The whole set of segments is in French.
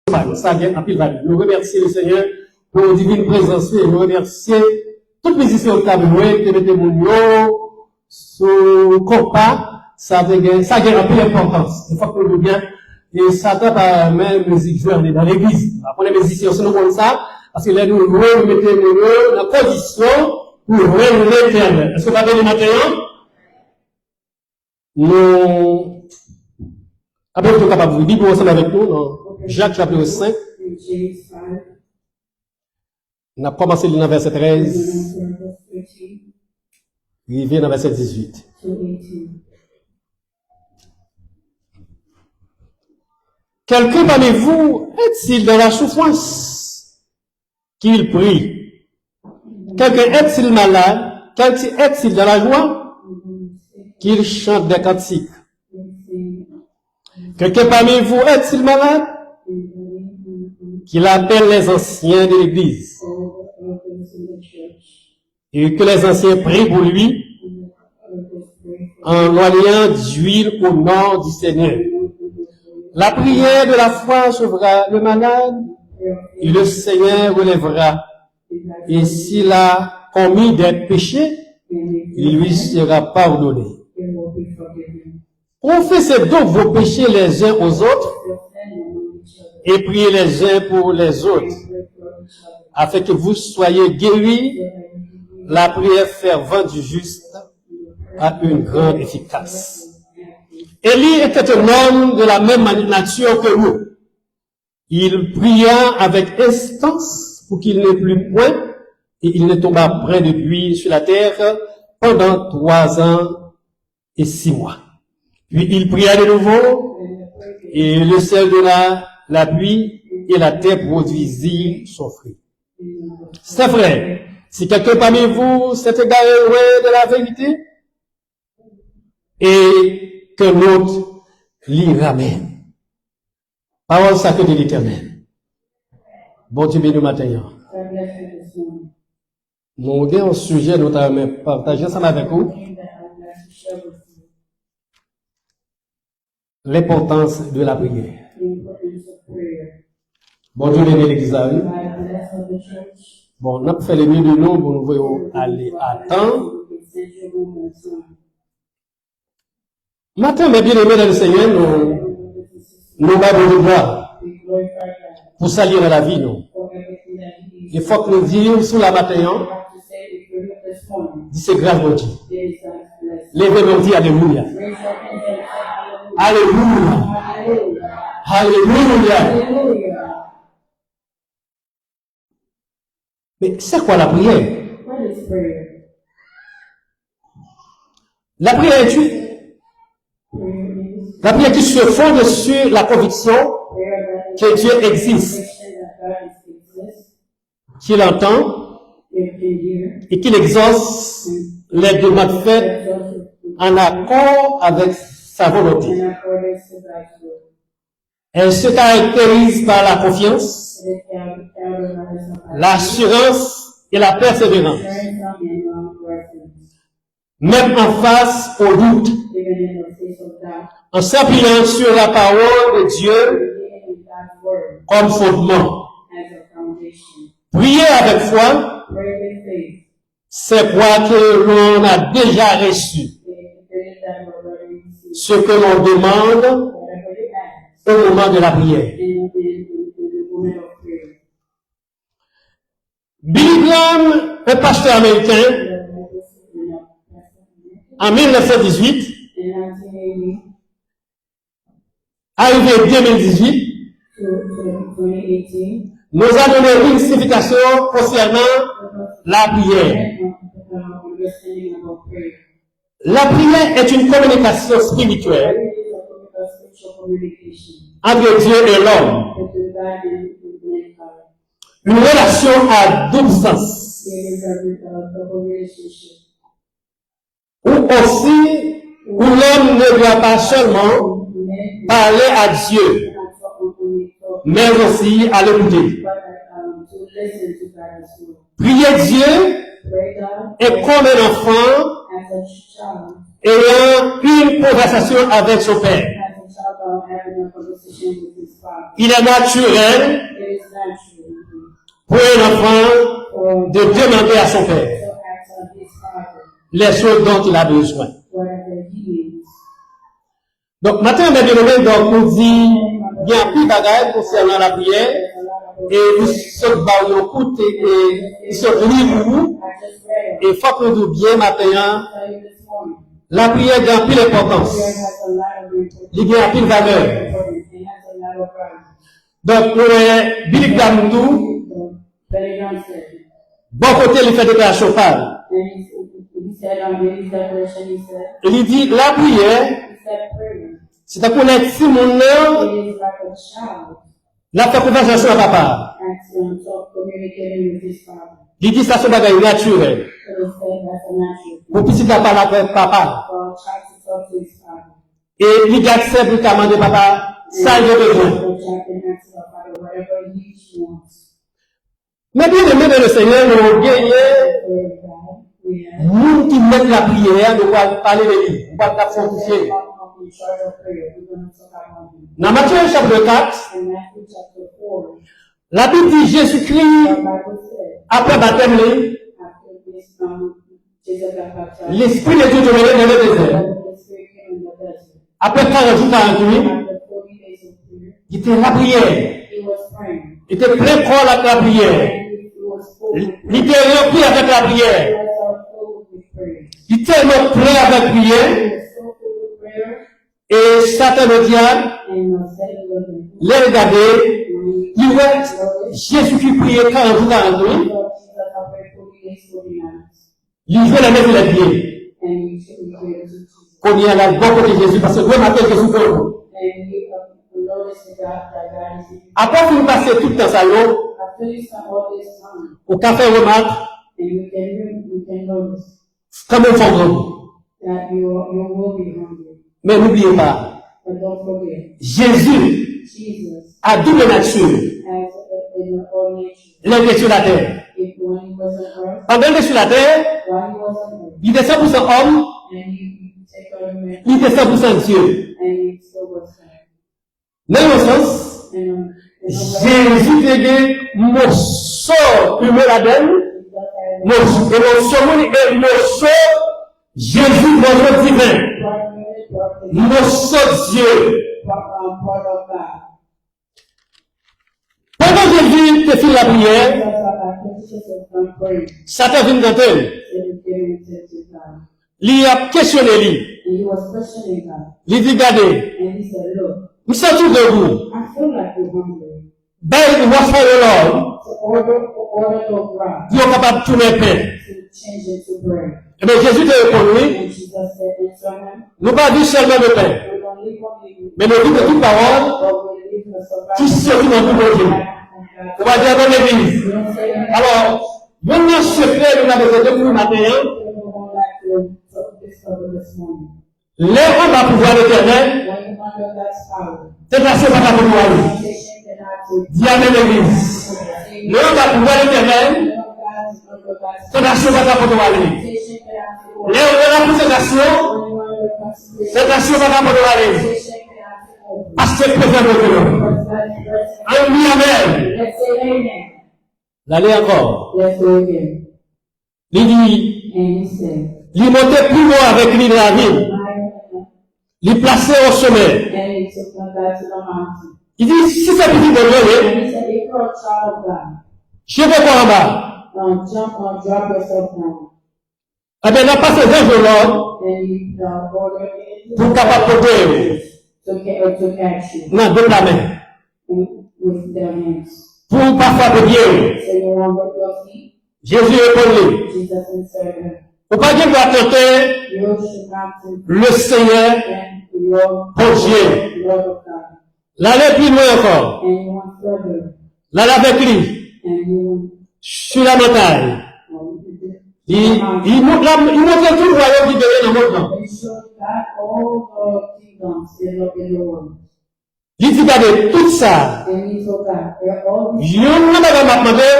Ça vient en pile valide. Nous remercions le Seigneur pour la divine présence et nous remercions toute musicien au tableau qui mettait mon nom sous compas. Ça a en pile d'importance. Il faut que nous bien. Et ça t'a pas même musique jouée dans l'église. Après les musiciens, c'est nous comme ça. Parce que là, nous mettons mon nom dans la position pour relever l'éternel. Est-ce que vous avez le matin? Nous, après, vous êtes capable de vous dire, ensemble avec nous, dans Jacques chapitre 5. On a commencé dans verset 13. Arrivé dans verset 18. Quelqu'un parmi vous est-il dans la souffrance qu'il prie? Quelqu'un est-il malade? Quelqu'un est-il dans la joie qu'il chante des cantiques? Quelqu'un parmi vous est-il malade? Qu'il appelle les anciens de l'église et que les anciens prient pour lui en loignant d'huile au nom du Seigneur. La prière de la foi sauvera le malade et le Seigneur relèvera. Et s'il a commis des péchés, il lui sera pardonné. Confessez donc vos péchés les uns aux autres et priez les uns pour les autres, afin que vous soyez guéris. La prière fervente du juste a une grande efficace. Élie était un homme de la même nature que nous. Il pria avec instance pour qu'il n'ait plus point, et il ne tomba point de pluie sur la terre pendant 3 ans et 6 mois. Puis il pria de nouveau, et le ciel donna la pluie, et la terre produisit son fruit. C'est vrai, si quelqu'un parmi vous s'est égaré de la vérité, et que l'autre l'y ramène. Parole sacrée de l'Éternel. Bon Dieu béni matin. Nous avons un sujet, nous avons partagé ensemble avec vous. L'importance de la prière. Bon Dieu béni l'église. Bon, on a fait le mieux de nous pour nous voyons aller à temps. Matin, mes bien-aimés dans le Seigneur, nous avons de gloire pour saluer dans la vie, nous. Il faut que nous disions sous la matin, dis c'est grâce mon Dieu. Levez mon Dieu, alléluia. Alléluia. Alléluia. Mais c'est quoi la prière? La prière est la prière qui se fonde sur la conviction que Dieu existe, qu'il entend et qu'il exauce les demandes faites en accord avec sa volonté. Elle se caractérise par la confiance, l'assurance et la persévérance. Même en face au doute, en s'appuyant sur la parole de Dieu comme fondement. Prier avec foi, c'est croire que l'on a déjà reçu ce que l'on demande au moment de la prière. Billy Graham, un pasteur américain, en 1918, arrivé en 2018, nous a donné une signification concernant la prière. La prière est une communication spirituelle entre Dieu et l'homme. Une relation à double sens. Ou aussi, où l'homme ne doit pas seulement parler à Dieu, mais aussi à l'écouter. Prier Dieu est comme un enfant ayant une conversation avec son Père. Il est naturel pour un enfant de demander à son père les choses dont il a besoin. Donc, maintenant, mes bien-aimés, donc, nous dit, il y a un peu de bagaille concernant la prière, et nous sommes dans le coup, et ils sont venus pour nous, et il faut que nous bien maintenant, la prière a un peu d'importance. Il y a un peu de valeur. Donc, nous, Biblique d'Amoudou, bon côté, il fait déclaration parle. Il dit, la prière, c'est à connaître si mon nom, la fait conversation à papa. Il dit, ça, c'est un bagage naturel. Pour petit papa, la papa. Et il garde simple qu'à demander papa, ça, il a besoin. Mais bien aimé de le Seigneur, nous gagnons, nous qui mettent la prière, nous allons parler de lui, nous allons la fortifier. Dans Matthieu chapitre 4, la Bible dit Jésus-Christ, après baptême, l'Esprit de Dieu demeurait dans le désert. Après 40 jours, 40 nuits, il était la prière. Il était plein corps avec la prière. Il était rempli avec la prière. Il était tellement plein avec la prière. Et Satan le diable, les regarder, il voit Jésus qui priait 40 jours, 40 nuits. Il jouait la main de la pied. Qu'on y a la bonne côté de Jésus, parce que Dieu m'appelle Jésus pour vous. Après, vous passez tout le temps salon, au café remarque, comme un fantôme. Mais n'oubliez pas, Jésus a double nature. Il était sur la terre. Pendant qu'il est sur la terre, il était 100% homme, il était 100% Dieu. Dans le sens, Jésus était mon sort humain là-dedans, et mon sort Jésus, votre divin. Mon sort Dieu. Pendant Jésus te fait la prière, Satan vient d'entendre. Il a questionné lui. Il dit, regardez, nous sommes tous debout. Ben, moi, faire le Lord. Dieu est capable de tourner le pain. Eh bien, Jésus te répondu, nous pas dire seulement de pain, mais nous disons de toute parole qui sortit dans tout le Dieu. On va dire dans l'église. Alors, maintenant, secret, nous avons besoin de vous matin. Lève va pouvoir l'éternel. C'est la seule pas pour nous. Dis à l'église. Lève va pouvoir l'éternel. C'est la seule pas pour nous. Lève la consécration. C'est la seule pas pour nous. Parce que présent de nous. Amen. L'allez encore. Il dit, il montait plus loin avec lui dans la ville. Il plaçait au sommet. Il dit, si c'est petit bonheur, je vais voir en bas. Eh bien, n'a pas ces anges de l'ordre pour capable de poder. Non, de la main. Pour pas faire de bien. Jésus répondit. Faut pas dire qu'on va tenter le Seigneur pour Dieu. L'aller plus loin encore. L'aller avec lui. Sur la montagne. Il montre tout le royaume qui devait dans le monde. Il dit, regardez, tout ça. Il y a un m'a demandé.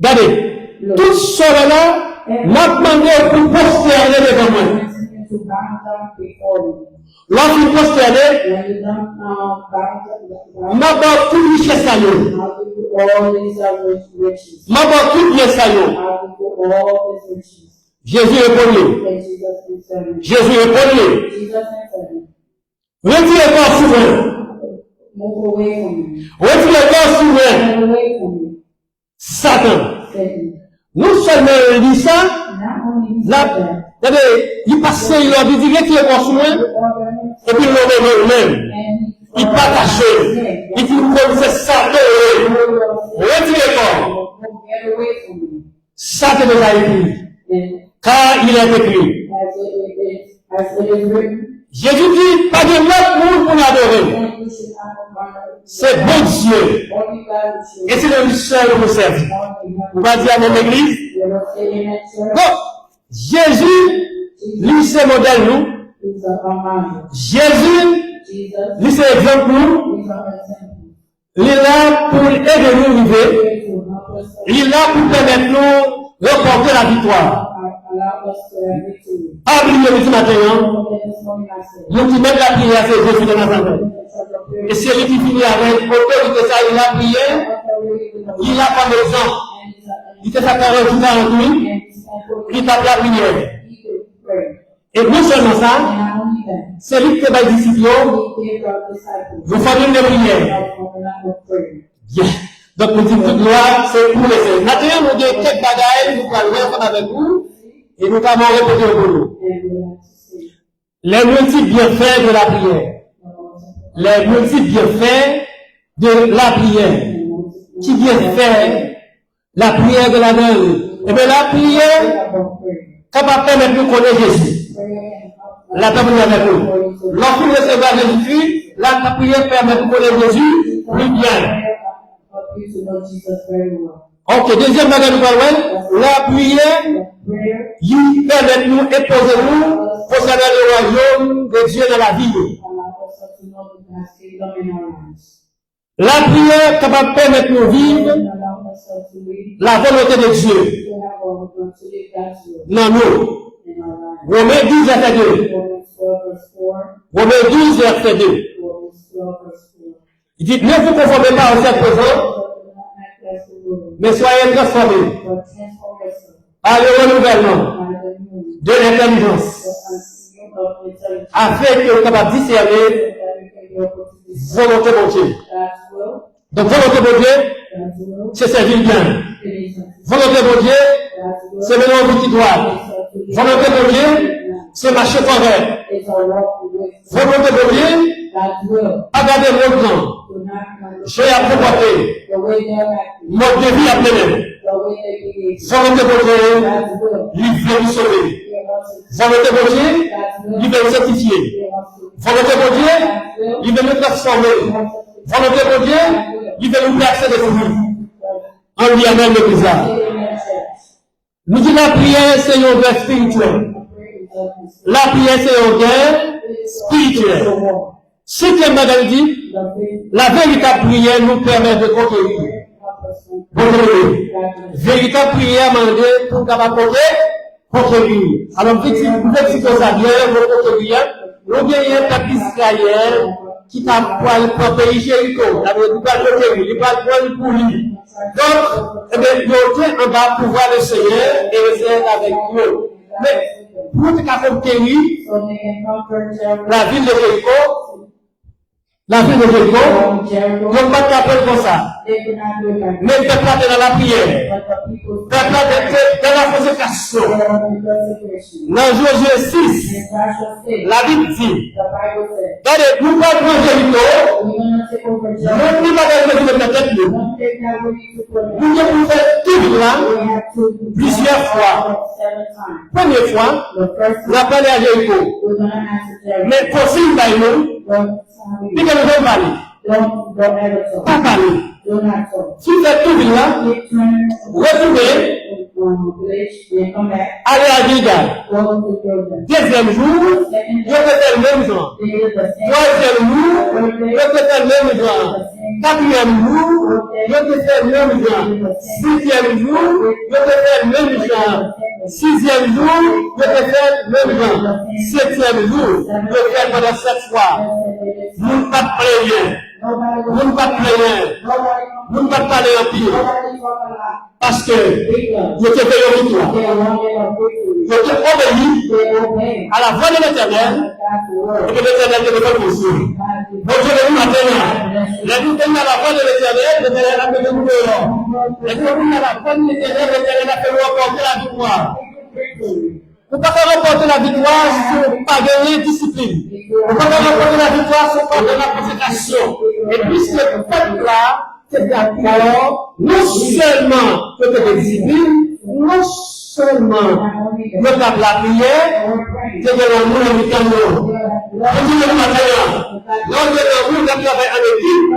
Regardez, tout cela là, m'a demandé pour prosterner devant moi. to bow down before you. Lorsqu'il prosterné, When you don't bow down, m'a pas toute richesse à nous. I'll give you all these riches. M'a pas toute bien à nous. I'll give you all these riches. Jésus répondit. And Jesus answered. Jésus répondit. Jesus answered. Retirez pas souverain. Move away from me. Retirez pas souverain. Move away from me. Satan. Satan. Non seulement il dit ça, Not only he là, said that, il passait, il leur dit, retirez pas souverain. Et puis il le même. Il partage. Il dit, c'est Satan. Retirez pas. Get away from me. Satan nous a écrit. And Car il est écrit. as it is written, Jésus dit, pas de l'autre monde pour l'adorer. then you should not honor C'est bon Dieu. only God you Et c'est le seul que vous servez. On va dire à mon église. should say in that church. Donc, Jésus, lui, c'est modèle, nous. He's a reminder. Jésus, Jesus lui, c'est exemple, nous. is our example. Il est là pour aider nous à arriver. Here to help us Il est là pour permettre nous de remporter la victoire. allow us to have victory. Ah, oui, ce matin, hein. This morning I said, Nous qui mettent la prière, c'est Jésus de Nazareth. Et c'est lui qui finit avec autorité, ça, il a prié. Il a pas besoin. Il fait sa parole tout en lui. Il tape la prière. Et non seulement ça, c'est lui qui fait la discipline. Vous faites une prière. Bien. Donc, nous disons que gloire, c'est pour les seuls. Maintenant, nous avons quelques bagailles, nous allons faire avec vous, et nous allons répéter pour nous. Les multiples bienfaits de la prière. Les multiples bienfaits de la prière. Qui vient faire la prière de la gueule? Eh bien, la prière, capable de permettre de connaître Jésus. La prière avec nous. Lorsque nous recevons Jésus-Christ, la prière permet de connaître Jésus plus bien. Ok, deuxième bagage nous parlons, la prière, il permet de nous imposer nous concernant le royaume de Dieu dans la vie. La prière capable de permettre de nous vivre la volonté de Dieu dans nous. Romains 12, verset 2. Romains 12, verset 2. Il dit, ne vous conformez pas au siècle présent, mais soyez transformés par le renouvellement de l'intelligence, afin que vous soyez discerner volonté de Dieu. Donc, volonté de Dieu, c'est servir bien. Volonté de Dieu, c'est mener en vie droite. Volonté de Dieu, c'est marcher correct. Volonté de Dieu, regarder mon temps. J'ai à comporter. Mode de vie à mener. Volonté de Dieu, lui veut nous sauver. Volonté de Dieu, lui veut nous sanctifier. Volonté de Dieu, lui veut nous transformer. Volonté de Dieu, lui veut nous placer de vie. En lui amène le bizarre. Nous disons la prière, c'est une guerre spirituelle. La prière, c'est une guerre spirituelle. Septième bagage dit, la véritable prière nous permet de conquérir. Véritable prière demandée pour capable conquérir. Alors, vous êtes si vous avez vous conquérir, ou bien il y a un peuple Israël qui t'a pour le pays Jéricho. Il va le conquérir, il va le prendre pour lui. Donc, eh bien, il y a en bas pour voir le Seigneur et le Seigneur avec eux. Mais, pour te conquérir, la ville de Jéricho, donc pas t'appeler comme ça. Mais le peuple est dans la prière. Le peuple est dans la consécration. Dans Josué 6, la Bible dit, regardez, nous parlons de Jéricho, nous parlons de peut-être nous. Nous devons faire tout là, plusieurs fois. Première fois, nous avons parlé à Jéricho. Mais possible, nous, nous devons parler. Pas parler. Si vous êtes tout là, retournez, allez à Gilgal. Deuxième jour, je vais faire le même jour. Troisième jour, je vais faire le même jour. Quatrième jour, je vais faire le même jour. Sixième jour, je vais faire le même jour. Sixième jour, je te fais le vent. Septième jour, je fais pendant 7 fois. Nous ne pas de plaisir. Nous ne pas de plaisir. Nous ne pas de parler en pire. Parce que je te fais le victoire. Je te obéis à la voix de l'Éternel. Et que l'Éternel te fait aussi. Donc je vais vous maintenant. Les nous tenons à la voix de l'Éternel, l'Éternel a fait nous dehors. Les nous tenons à la voix de l'Éternel, l'Éternel a fait nous remporter la victoire. Vous ne pouvez pas remporter la victoire sur pas gagner discipline. Vous ne pouvez pas remporter la victoire sur pas de la consécration. Et puisque ce peuple-là, c'est d'accord, non seulement que tu es discipline, non seulement que tu as la prière, c'est de l'amour en mi-temps. On dit le matin, l'homme de l'amour doit travailler en équipe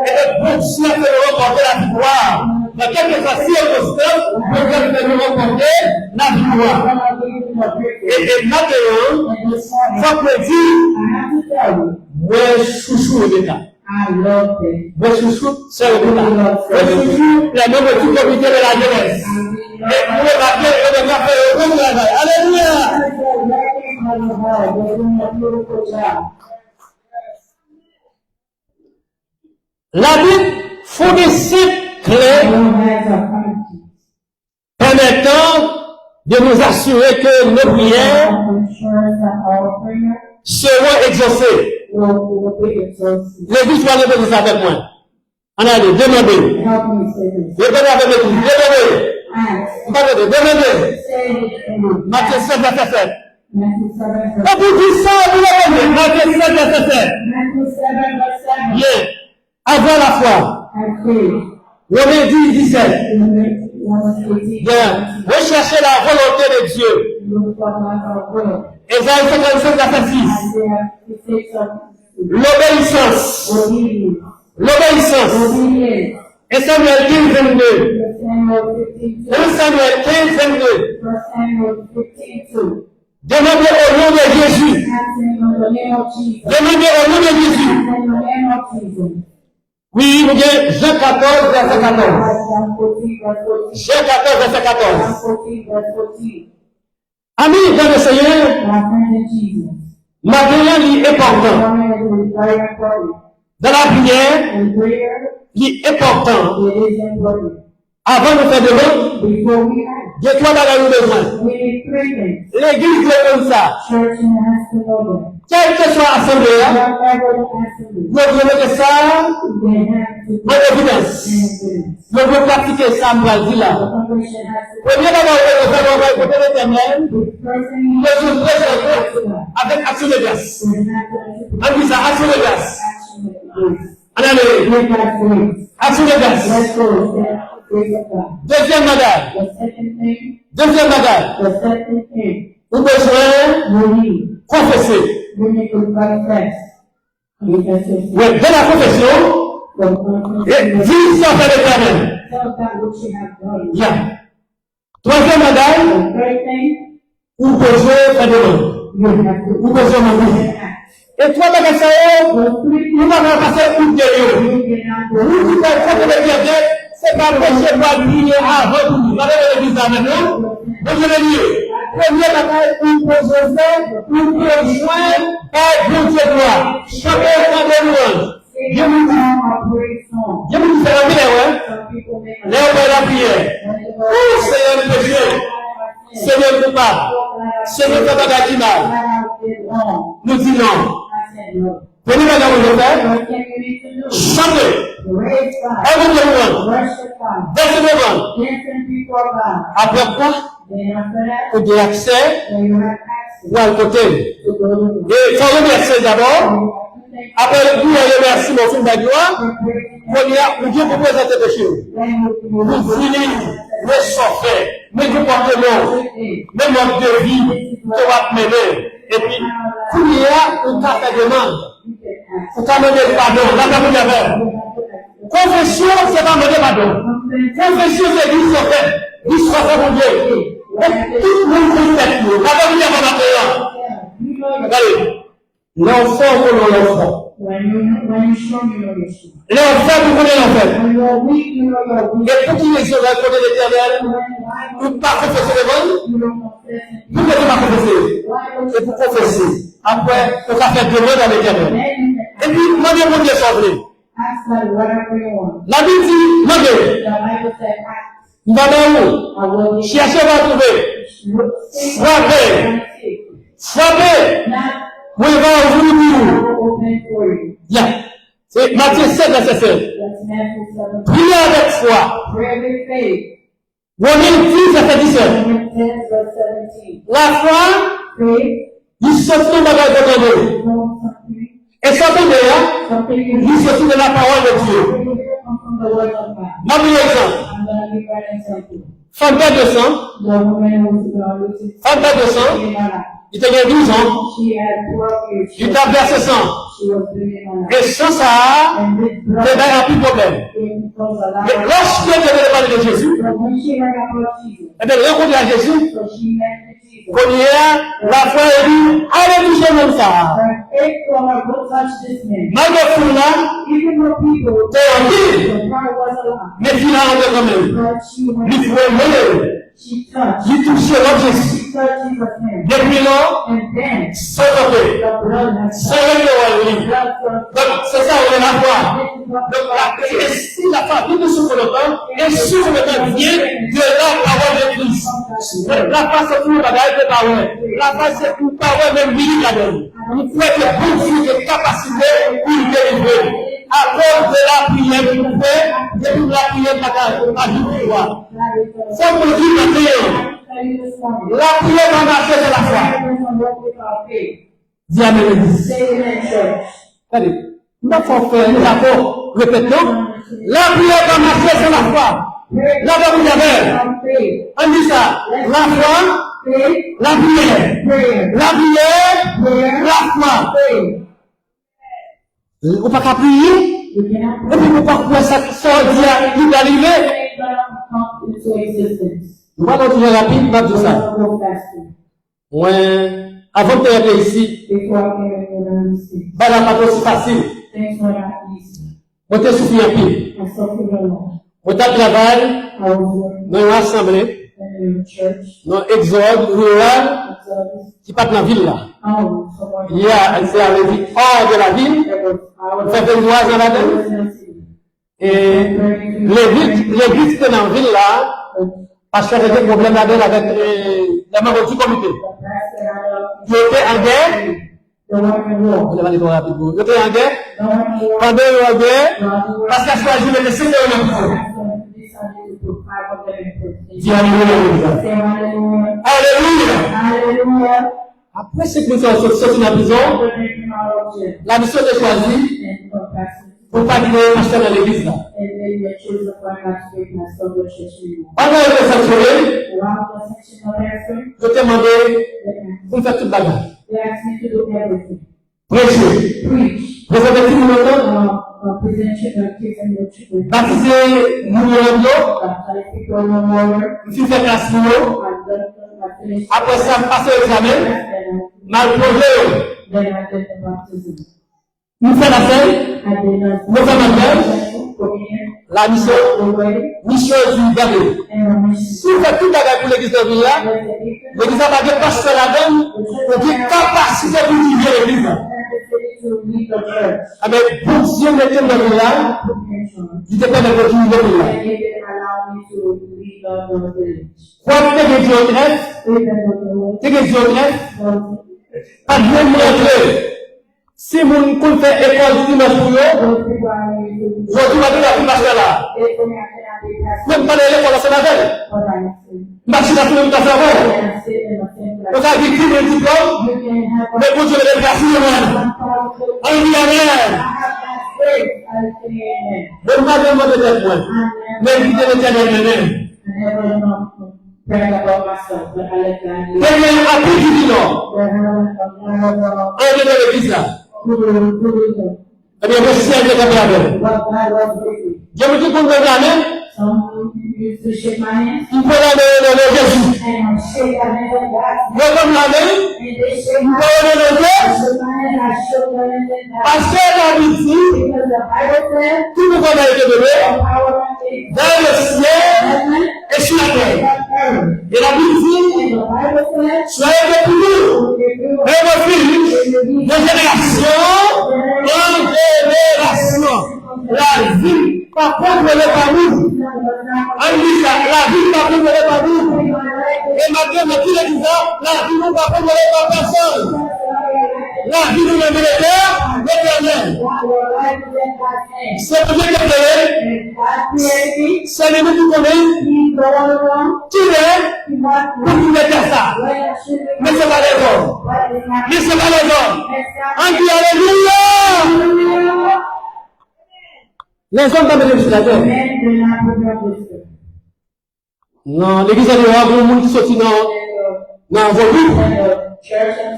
et le bon chien fait de remporter la victoire. Dans quelque façon, nous devons remporter la victoire. Et maintenant, il faut me dire, moi, chouchou le béta. Moi, chouchou, c'est le béta. Moi, chouchou, la même petite comité de la jeunesse. Et pour le papier, on devra faire le bon travail. Alléluia! La Bible fournit 5 clés permettant de nous assurer que nos prières seront exaucées. Les deux soient levés avec moi. On a dit, demandez. Répétez avec nous. Demandez. Demandez. Matthieu 7, verset 7. Et vous dites ça, vous l'avez. Matthieu 7, verset 7. Bien. Avant la foi. Romains 10, 17. Bien. Recherchez la volonté de Dieu. Ésaïe 55, verset 6. L'obéissance. L'obéissance. Et Samuel 15, 22. 1 Samuel 15, 22. Demandez au nom de Jésus. Demandez au nom de Jésus. Oui, vous avez Jean 14, verset 14. Jean 14, verset 14. Amis dans le Seigneur, maintenant, il est important. Dans la prière, il est important. Avant de faire demande, il y a 3 bagages nous besoin. L'église est comme ça. Quelle que soit l'assemblée, nous devons mettre ça en évidence. Nous devons pratiquer ça, nous allons dire là. Premier d'abord, nous allons écouter l'Éternel. Nous devons présenter avec action de grâce. On dit ça, action de grâce. Allez, action de grâce. Deuxième bagage. Deuxième bagage. Nous besoin confesser. Oui, de la confession, dis ça fait l'Éternel. Yeah. Troisième bagage, vous besoin faire demande. Vous besoin demander. Et trois bagages ça, nous allons passer une derrière. Vous dites que le c'est pas péché pas prier avant tout. Vous allez l'église avec nous. Vous allez dire, premier bagage, vous besoin faire, vous besoin par Dieu gloire. Chacun dans le louange. Je vous dis, c'est la prière, ouais. Lève la prière. Oh, Seigneur le péché. Seigneur coupable. Seigneur le bagage qui mal. Nous disons non. Venez maintenant vous faire. Chantez. Avant de louange. Verset devant. Après quoi? Vous avez accès ou à côté. Et il faut remercier d'abord. Après vous remercier mon film d'agloire. Vous Dieu vous présenter de chez vous. Vous finissez le sortir, mais vous portez l'eau, le mode de vie, vous va mener. Et puis, il y a une carte de demande. Vous demandez pardon, là, vous avez. Confession, c'est pas demander pardon. Confession, c'est dire sortir. Dire sortir mon Dieu. Et tout le monde fait nous. Là, vous avez maintenant. Regardez. L'enfant pour l'enfant. When you're strong, you know you're strong. Les enfants, vous connaissez l'enfer. When you're weak, you know you're weak. Et pour qui les gens veulent connaître l'éternel, When pour pas confesser les bonnes, you don't confess and vous ne pouvez pas confesser. why don't C'est pour confesser. Après, on va faire demande à l'éternel. then you Et can puis, demandez mon Dieu sauvé. ask God whatever you want. La Bible dit, demandez. The Bible said, ask, Nous allons où? I will give Cherchez, on va trouver. you. Frappez. And seek. Frappez. Not Oui, va ouvrir I pour vous. will open for you. Bien. C'est Matthieu 7, verset 7. That's Matthew 7. Priez avec foi. Pray with faith. Romains 10, verset 17. Romans 10, verse 17. La foi, Faith il sortit de la parole is known something. et sortit de là, Something you il sortit de la parole de Dieu. come from the word of God. Ma première exemple. I'm going to give you an example. Femme père de sang, The woman who was losing femme père de sang, in her life. il était 12 ans, She had 12 years. il t'a versé sang. She was bleeding on her. Et sans ça, And this il blood n'y a plus de problème. came close a lot. Mais lorsque tu devais parler de Jésus, But when she heard about Jesus, eh bien, rencontrer à Jésus, so she met with Jesus. qu'on y a, la foi est dit, allez toucher même ça. Her faith told her, go touch this man. Malgré tout là, Even though people, t'es en vie, the crowd was alive. mais il a rentré quand même. But she went, Il faut aimer, she touched. il touche l'objet Jésus. She touched Jesus' hand. Depuis là, And then sans tomber, the blood had sans le lui. blood from Donc, c'est ça, on est la foi. this is what Donc, et si la famille ne souffre le temps, et souffre le temps vient de la parole de Christ. La foi, c'est pour le bagage de parole. La foi, c'est pour parole même milieu là-dedans. Il faut être beaucoup de capacité pour le délivrer. À cause de la prière qu'il fait, depuis la prière à l'histoire. C'est pour dire maintenant, la prière va marcher de la foi. Dis à mes églises. Allez, nous avons fait un rapport, répétons. La prière va marcher sur la foi. Là, vous avez, on dit ça, la foi, la prière, la prière, la foi. On ne peut pas prier, et puis on ne peut pas pouvoir sortir, il va arriver. Nous allons toujours rapide, pas tout ça. Ouais, avant de arriver ici, bah la pas aussi facile. On t'a souffert un peu. On t'a travaillé dans une assemblée, dans Exode rural, qui part dans la ville là. Il y a, elle s'est arrivée hors de la ville, on fait 23 ans là-dedans. Et l'église qui était dans la ville là, parce qu'il y avait des problèmes là-dedans avec les membres du comité. Ils étaient en guerre. On va aller voir rapide. Ils étaient en guerre. Pendant la guerre, parce qu'il a choisi de laisser dans prison. Dis Alléluia. Alléluia. Après ce que nous sommes sortis de la prison, la mission est choisie pour ne pas qu'il y ait un pasteur dans l'église là. Pendant que je sanctionné, je t'ai demandé pour faire toute bagarre. Prêcher. Présenter tout le monde. Baptiser nous nous faire classe nous. Après ça, passer l'examen. Mal posé. Nous faire la fête. Nous faire la fête. La mission du gardé. Si vous faites tout bagage pour l'église de Villa, l'église n'a pas de pasteur là-dedans, pour qu'il capacité pour vivre l'église. Ah mais pour Dieu mettre dans le là, il te permet de vivre le là. Quand tu es Dieu au greffe, tu es Dieu au greffe, pas de montrer. Si mon compte fait école du dimanche pour eux, je dis ma vie la plus pasteur là. Même pas l'école, c'est la veille. Machine à tout le monde à faire. On a victime de diplôme, mais pour Dieu les placer on dit amen. Même pas de mot de point. Mais il dit l'éternel même. Quelqu'un a pris du vino. On est dans l'église là. Eh bien, merci à Dieu de la. Je me dis qu'on va gagner. Some used to shake my hand Il peut donner Jésus. and shake my hand and God. Vous comme la main, And they shake vous my pouvez hand. donner I shook my hand, I shook my hand and God. parce que la Bible, Because the Bible says, tout le monde a été donné the power is dans le ciel heaven et sur la terre. and earth. Et la Bible dit, And the Bible says, soyez de toujours, et vos fils, de génération en génération. La vie, par contre, elle est par nous. On dit ça, la vie, par contre, elle est par nous. Et maintenant, mais qui le dit ça? La vie, nous, par contre, elle est par personne. La vie, nous, l'éternel. C'est pour Dieu qui est donné. C'est lui qui connaît. Qui est pour nous mettre ça. Mais c'est pas les hommes. Mais c'est pas les hommes. On dit Alléluia. Les hommes dans le législateur. Non, l'église est dehors, pour le monde qui sortit dans vos groupes.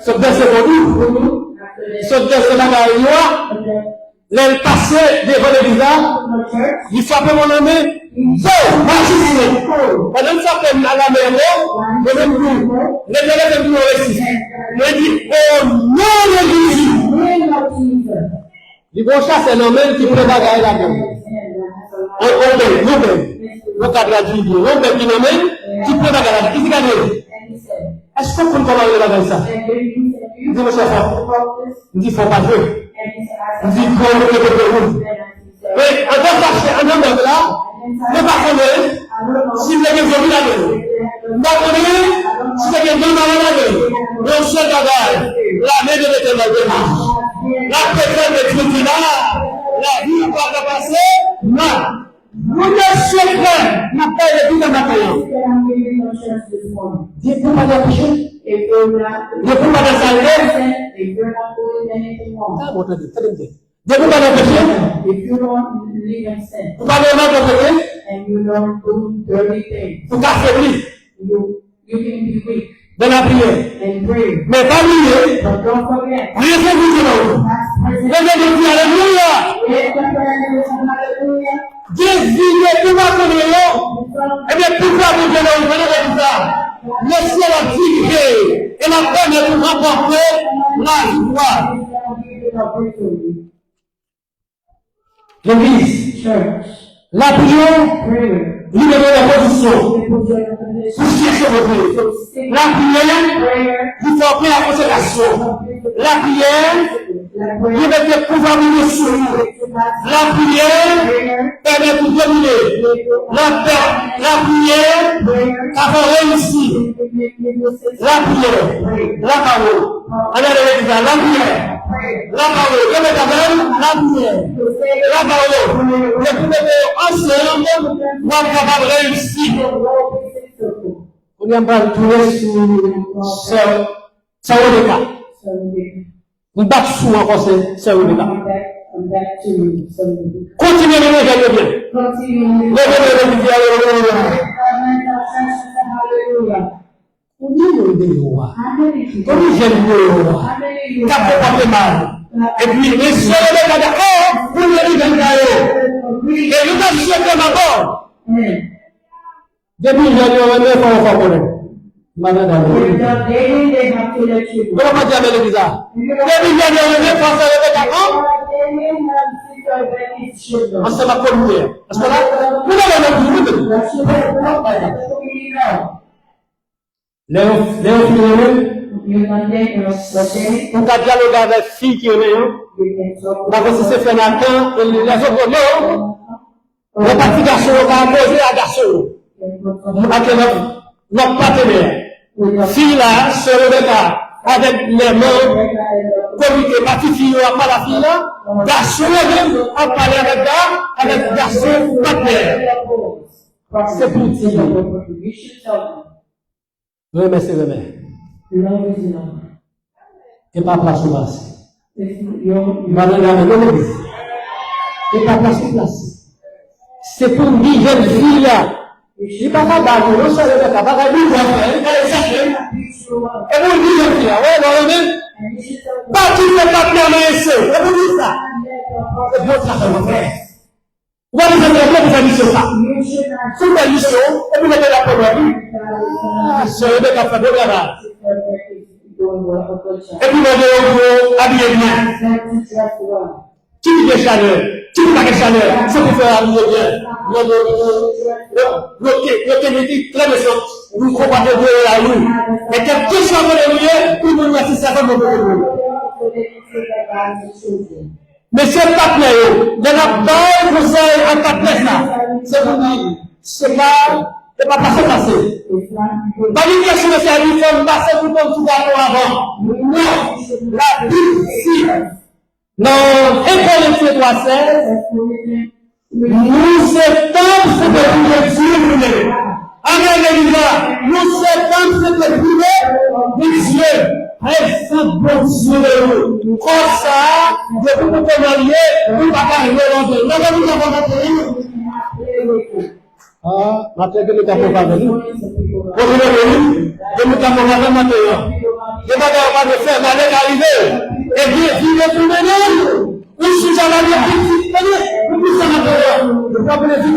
Ce verset vos groupes. Ce verset là, les passés devant l'église là, il frappait mon ami. Bon, magicien. Pendant que ça fait à la maison, le même coup, les élèves de l'Ouest. Il dit, au nom de Jésus. Il faut chasser un homme qui peut bagailler la main. Nous traduire, nous qui nomme qui peut bagailler la main. Qui dit est-ce qu'on peut comment on bagaille ça? Il dit, monsieur, il dit, il ne faut pas jouer. Il dit, il faut le roule. Mais en tant qu'acheter un homme là, ne pas connaître si vous avez vu la main. Ne pas connaître si vous avez vu la main. Le seul bagage, la main de l'éternel de la personne de Dieu qui là, la vie va pas passer, non. Nous ne secret, n'a pas été dans ma main. Dieu peut pas péché. Dieu peut pas s'arrêter. Dieu peut pas péché. Vous parlez mal de péché. Vous affaiblir. Dans la prière. Mais pas prier. Prier c'est vous dire. Vous devez dire Alléluia. Désigner tout va comme et bien pouvoir vous donner au venir de ça. Laissez la dignité et la peine pour remporter la victoire. L'église, la prière, libérer la position. Soucier sur votre vie. La prière, vous formez la consécration. La prière, vous mettez le pouvoir de sourire. La prière permet de dominer. La prière avant réussi. La prière, la parole. On a la prière. La parole, comme la prière. La parole. Vous mettez ensemble pour être capable de réussir. On a pas trouvé sur Rebecca. On bat sous encore sur Rebecca. Continuez de regarder bien. On dit le roi. On dit j'aime le roi. T'as pas fait mal. Et puis, les sœurs de la d'accord, vous le dites dans et nous avons souhaité ma mort. Depuis janvier, on est pas encore pour eux. Madame David. Comment on dit à l'église? Depuis janvier, on est pas encore pour d'accord. On se va conduire. Parce que là, nous avons on a dialogué avec filles qui ont parce que c'est fait matin, les autres non. Les petits garçons ont posé à garçon. Notre partenaire. Fille là, se Rebecca, avec les mains, comité, partie fille, on pas la fille là. Garçon même, on parle avec garçon partenaire. C'est pour dire. Remets, c'est remets. Et pas place ou place. Madame, non, l'église. Et pas place ou place. C'est pour une jeune fille là. Je ne pas d'accord, non, ça ne va pas dire, et vous dites, ouais, non, mais, pas tout le pas permettre, et vous dites ça. C'est votre affaire, mon frère. Vous allez faire vous avez dit ça. Sous la mission, et puis mettez la première. C'est le mec a fait de travail. Et puis mettez le gros habillé bien. Qui dit des chaleurs? Qui dit pas de chaleur? C'est pour faire habiller bien. Le dit très méchant. Vous combattez de la rue. Et quelques choses de l'ouïe, tout le monde va se servir de l'ouïe. Mais c'est pas clair. De la base, vous avez un partenaire là. C'est pour dire, c'est pas passer. Pas une question de service, on passe tout le monde tout d'accord avant. Non. La Bible ici, dans Éphésiens 3:16, nous étons ce que Dieu voulait. Amen, nous étons ce que Dieu est ce bon Dieu. Comme ça, de vous marier, vous pas arriver dans le monde. Nous avons ah, maintenant que nous avons pas venu. Pour nous venir, nous avons pas maintenant. Nous n'avons pas de faire mal arriver. Et bien, vivez pour nous. Nous sommes à la vie. Nous sommes à la vie. Nous sommes à la vie.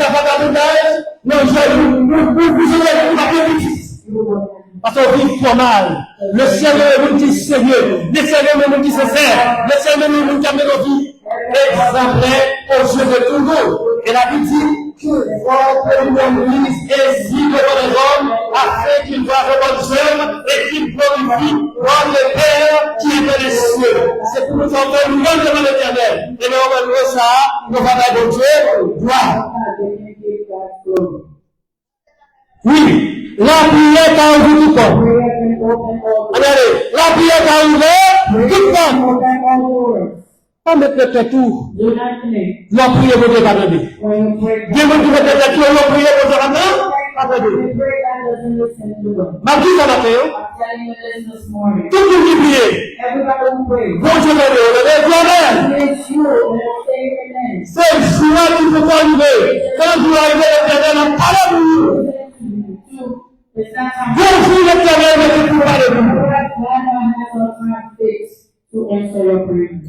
Nous sommes à la vie. Parce qu'on vit trop mal. Le ciel est nous qui est sérieux. Le ciel est nous qui se sert. Le ciel est nous qui a mis nos vies exemplaires aux yeux de tout le monde. Et la Bible dit que votre Église hésite devant les hommes afin qu'ils voient votre Dieu et qu'ils glorifient votre Père qui est dans les cieux. C'est pour nous faire une grande devant l'Éternel. Et nous on va louer ça, nous allons de Dieu, gloire. Oui, la prière t'a ouvert tout le temps. Regardez, la prière t'a ouvert tout le temps. Pas mettre le tête tout. La prière vous devez attendre. Dieu vous dit mettre le tête tout, la prière vous devez attendre. Attendez. Ma vie ça matin, tout le monde qui prie. Bon Dieu le c'est le joie qui peut arriver. Quand vous arrivez, l'Éternel en parle à vous. Bonjour l'Éternel, mais tu peux parler de vous.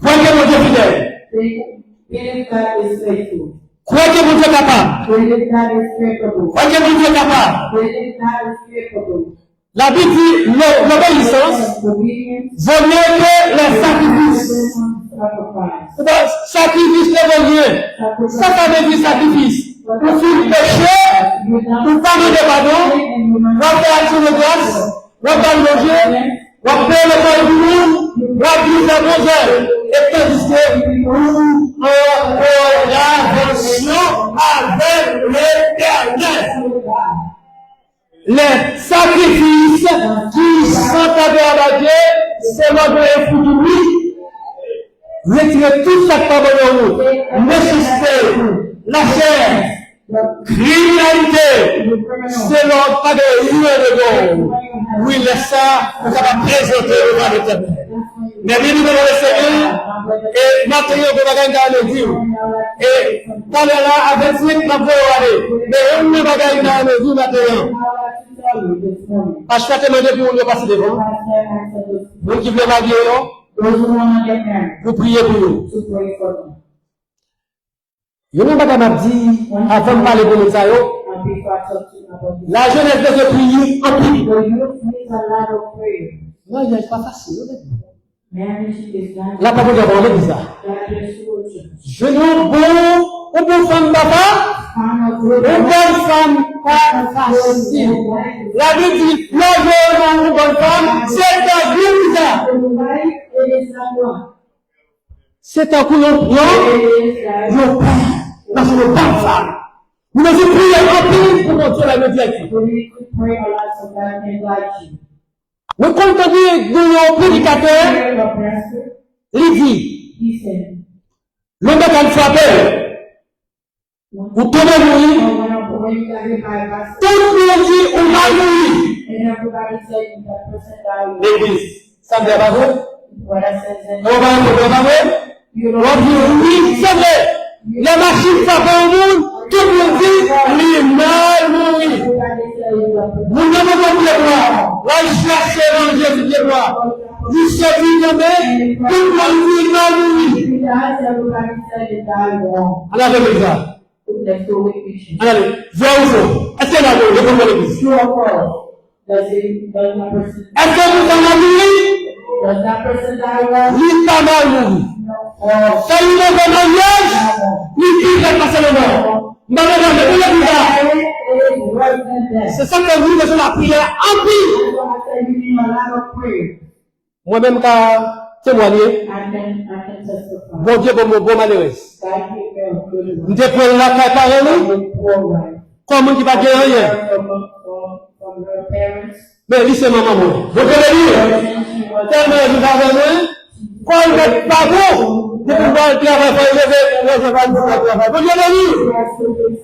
Croyez que mon Dieu fidèle. Croyez que mon Dieu est capable. Croyez que mon Dieu est capable. La Bible dit l'obéissance vaut mieux que les sacrifices. Sacrifice ne vaut mieux. Ça veut dire sacrifice. Pour faire le péché, pour parler de pardon, pour faire action de grâce, pour faire le Dieu, pour faire le corps du monde, pour faire la bonne et tandis que nous aurons l'attention avec l'Éternel. Les sacrifices qui sont agréables à Dieu, c'est notre effort de lui. Retirez tout ça par vous. Nécessité, la chair, criminalité, c'est l'ordre pas de lieu de bon. Oui, laisse ça, nous allons présenter devant l'Éternel. Mais bien nous allons essayer, et maintenant on va gagner dans le Dieu. Et dans là, avec ce qu'on va aller, mais on va gagner dans le Dieu maintenant. Parce que je vais te demander pour nous passer devant. Vous qui voulez marier, vous priez pour nous. Je ne vais pas dire, avant de parler de nous, la jeunesse de ce prier en prier. Non, il n'est pas facile. La parole de Dieu est bizarre. Je ne bon, une femme papa, une bonne femme pas facile. La Bible dit, une bonne femme, c'est un bizarre. C'est un coup de non, parce que nous pas femme. Nous devons prier en prier pour montrer la médiatique. Nous comptons dire de nos prédicateurs, il dit, l'homme qui frappé, ou tombe mourir, tout le monde dit, on va mourir. L'église, ça me va vous? On va oui, c'est vrai. La machine frappe au monde, tout le monde dit, lui, mal mourir. Nous n'avons pas de gloire. La chasse est l'angèle de gloire. Vous savez, tout le monde dit, mal mourir. Alors, avec ça, Let's go with mission. Allez, vrai ou faux? Est-ce qu'il y a de l'église? True or false? Does that person Est-ce que vous en avez? does that person die well? Lui, pas mal, nous. Or Ça y est, dans mariage, lui, il est passé le mort. Madame, mais où est bizarre? is worse than death. C'est ça que vous, les gens, la prière en pire. That's why I say you need a lot of prayer. Moi-même, quand témoigner, I can testify. bon Dieu, bon malheureux. God gave me a good Nous déprenons la caille par nous, with poor wife. comme qui va gagner rien. From her parents. Mais lui, c'est maman, moi. Vous pouvez dire, And she was tellement je vais venir, quand il n'est pas bon, de pouvoir le travail, il va Vous pouvez dire,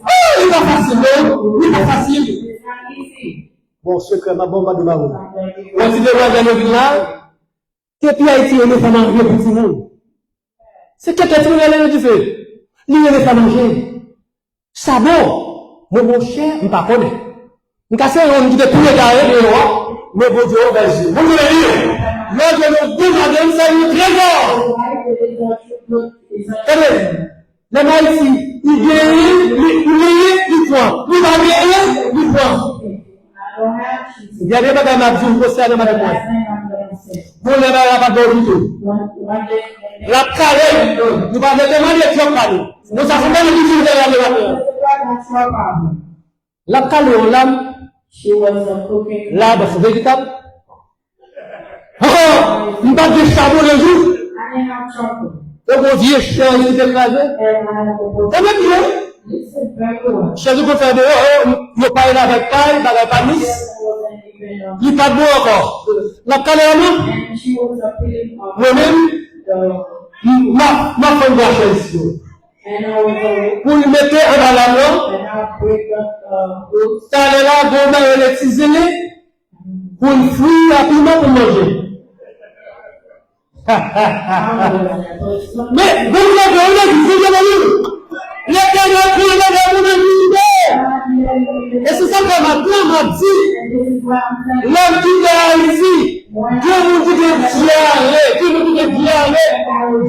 oh, il va facile, non? Il va facile. It's not easy. Bon, secret, ma bombe de ma roue. I'm going to give Quand tu devrais dans le village, que puis Haïti, il faut manger pour tout le monde. C'est quelqu'un qui me dit, il ne pas manger. Ça bon, mon cher, il ne pas connaît. Nous cassons, on dit de tout regarder, mais bon Dieu, vas-y. Vous voulez dire, moi, je me dis, madame, ça y est très fort. Les Haïti, il guérit, il prend. Il va guérir, il prend. Il y a des bagages à dire, vous savez, madame, moi. Vous ne l'avez pas dormi tout. La carrière, nous allons demander de faire parler. Nous avons même dit que vous allez la carrière, on l'a. She was cooking. Là, c'est véritable. Oh, il va de charbon le jour. I didn't have chocolate. Le bon vieux chien, il était écrasé. And I had a bowl. Et même bien, This is very good. chez nous, qu'on fait de nous parler avec paille, avec panis. Wasn't even, Il n'est pas bon encore. La carrière, and she was appealing on moi-même, the, ma femme de la chaise. and I was, Pour le mettre en bas and I break up, goods. ça allait là, bon, dans les ciselés, pour une fruit rapidement pour manger. Mais, vous l'avez dit, vous l'avez dit. L'éternel pour le et c'est ça que ma femme m'a dit. L'homme qui est ici, Dieu nous dit de diarrhée, Dieu nous dit de diarrhée,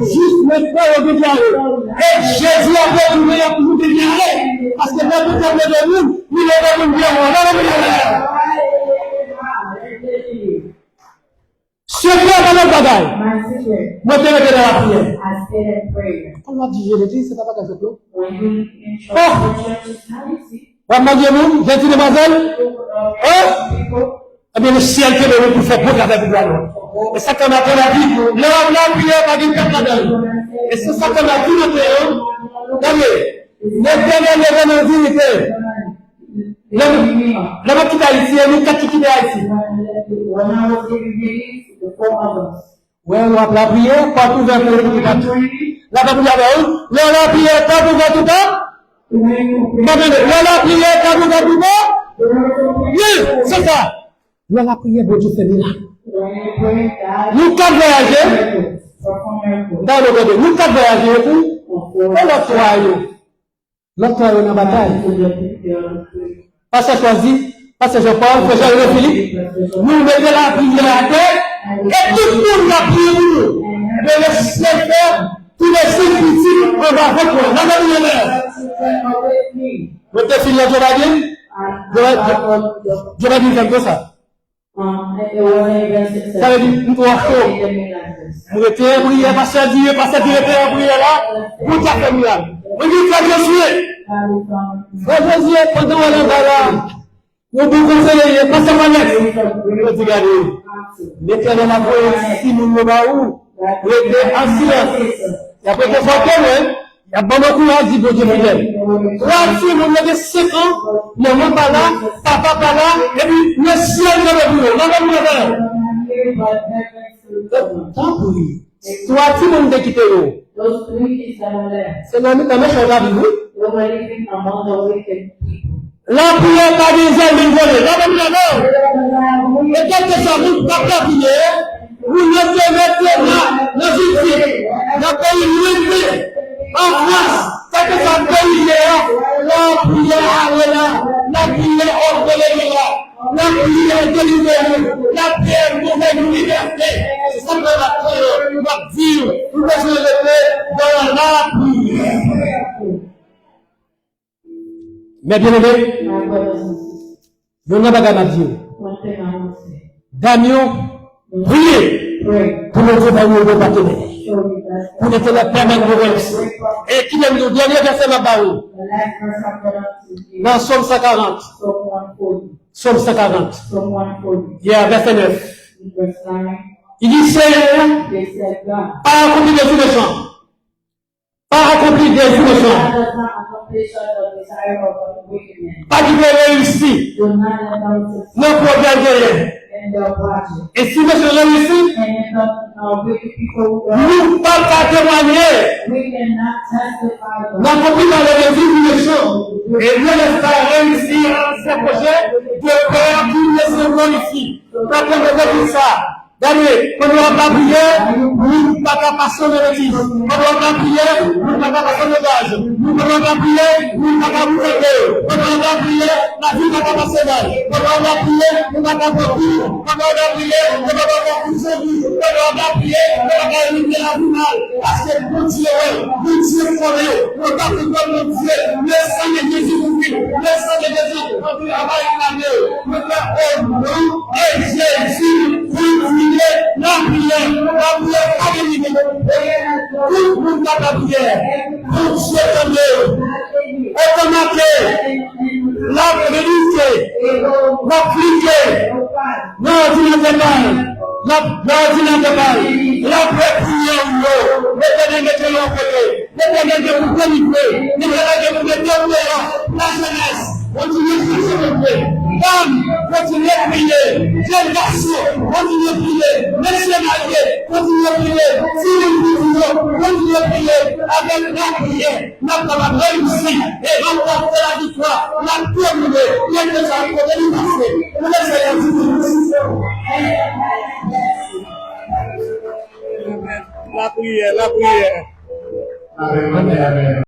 juste maintenant de diarrhée. Et Jésus a fait tout meilleur pour nous de diarrhée. Parce que même si on est de nous, il est de nous bien, on va le dire. Secret dans le bagaille. My secret, Moi, je vais dans la prière. I stayed in prayer. On m'a dit, je l'ai dit, c'est pas quelque chose. When you in church, the church is not easy. On m'a dit, vous, gentille demoiselle, People, eh bien, le ciel fait le pour faire beaucoup avec vous. Et ça, comme a dit, l'homme, la prière, pas du père, et c'est ça qu'on a dit, maintenant. Regardez, l'éternel est dans nos vérités. L'homme qui est ici, nous, qui est ici. when I was giving meetings, the 4 others. Ouais, on va la prière, pas tout vers le tout temps. La prière, la prière, pas tout vers tout temps. La prière, pas tout vers tout temps. Oui, c'est ça. La prière, bon Dieu fait miracle. Nous, quatre voyager, dans le côté, nous, quatre voyager, et l'autre toit, dans la bataille. Pasteur choisi, Pasteur Jean-Paul, Frère Jean-Philippe, nous mettons la prière à terre, et tout le monde la prière pour nous. De laisser faire tous les signes critiques, on va faire quoi? Dans la lumière. Vous êtes fini à Jobadine? Jobadine fait comme ça. Ça veut dire, nous trouvons chaud. Vous êtes prière, Pasteur Dieu, Pasteur directeur, prière là, vous avez fait miracle. Vous dites, Frère Josué. Frère Josué, pendant on est là, vous pouvez conseiller, Pasteur Manette. Vous dites, regardez, l'éternel a voulu si nous ne où, vous êtes en silence. Et après, vous faites comme, il y a beaucoup de dit, bon Dieu fidèle. Là, si vous avez 5 ans, maman pas là, papa pas là, et puis le ciel dans le bureau, dans le bureau. Tant pour lui. Toi, si vous me quittez, c'est la même chose à vivre. La prière pas des hommes volés, la même chose. Et quelque chose, vous ne pouvez pas prier, vous ne pouvez mettre là, dans une vie, dans le pays en France, c'est que ça pays la prière est là, la prière ordonnée là, la prière délibérée, la prière pour une liberté. C'est ça que la prière va vivre, vous devez rester dans la prière. Mais bien aimé, My brothers and sisters, je n'ai pas qu'à dire. one thing I want to say. Daniel, priez Pray. pour nous trouver un partenaire. Show me that. Pour nous permettre de réussir. Et qui aime le dernier verset ma parole. The last verse I'm going to give. Dans Somme 140. Psalm 140. Somme 140. Psalm 140. Il y a verset 9. Verse 9. Il dit, Seigneur, They said, God. pas accompli des innocents. Pas accompli des innocents. God does not accomplish the desire of the wicked man. Pas qui veut réussir. Do not let them succeed Non programme de rien. in their project. Et si monsieur réussit, And if the wicked people, nous pas qu'à témoigner. we cannot testify the N'accomplit dans les innocents. Et Dieu laisse pas réussir ces projets de faire qu'il ne se glorifie. Quand on veut dire ça, Daniel, quand on va pas prier, nous pas qu'à passer le rétif. Quand on va pas prier, nous pas qu'à passer le gaz. Nous quand on va prier, nous pas qu'à vous aider. Quand on va prier, la vie n'a pas passé mal. Quand on va prier, nous pas qu'à vous prier. Quand on va prier, nous pas qu'à vous servir. Quand on va prier, nous pas qu'à éliminer la vie mal. Parce que mon Dieu, connaît, nous pas que comme mon Dieu, le sang de Jésus vous vit. Le sang de Jésus, on peut avoir une année. Nous faisons au nom de Jésus, vous la prière améliorée. Tout le monde a la prière. Tout ce que automatique, la vérité, l'appliquer, l'ordinateur, la prière, l'éternel de l'autre côté, l'éternel de vous planifier, l'éternel de vous déterminer, la jeunesse, continuez à chercher le paix. Dame, continuez à prier. Jeune garçon, continuez à prier. Monsieur marié, continuez à prier. Si continuez à prier. Avec la prière, nous avons réussi et remporté la victoire. La terminé. Il y a déjà un problème passé. Nous laissons la prière, la prière. Amen.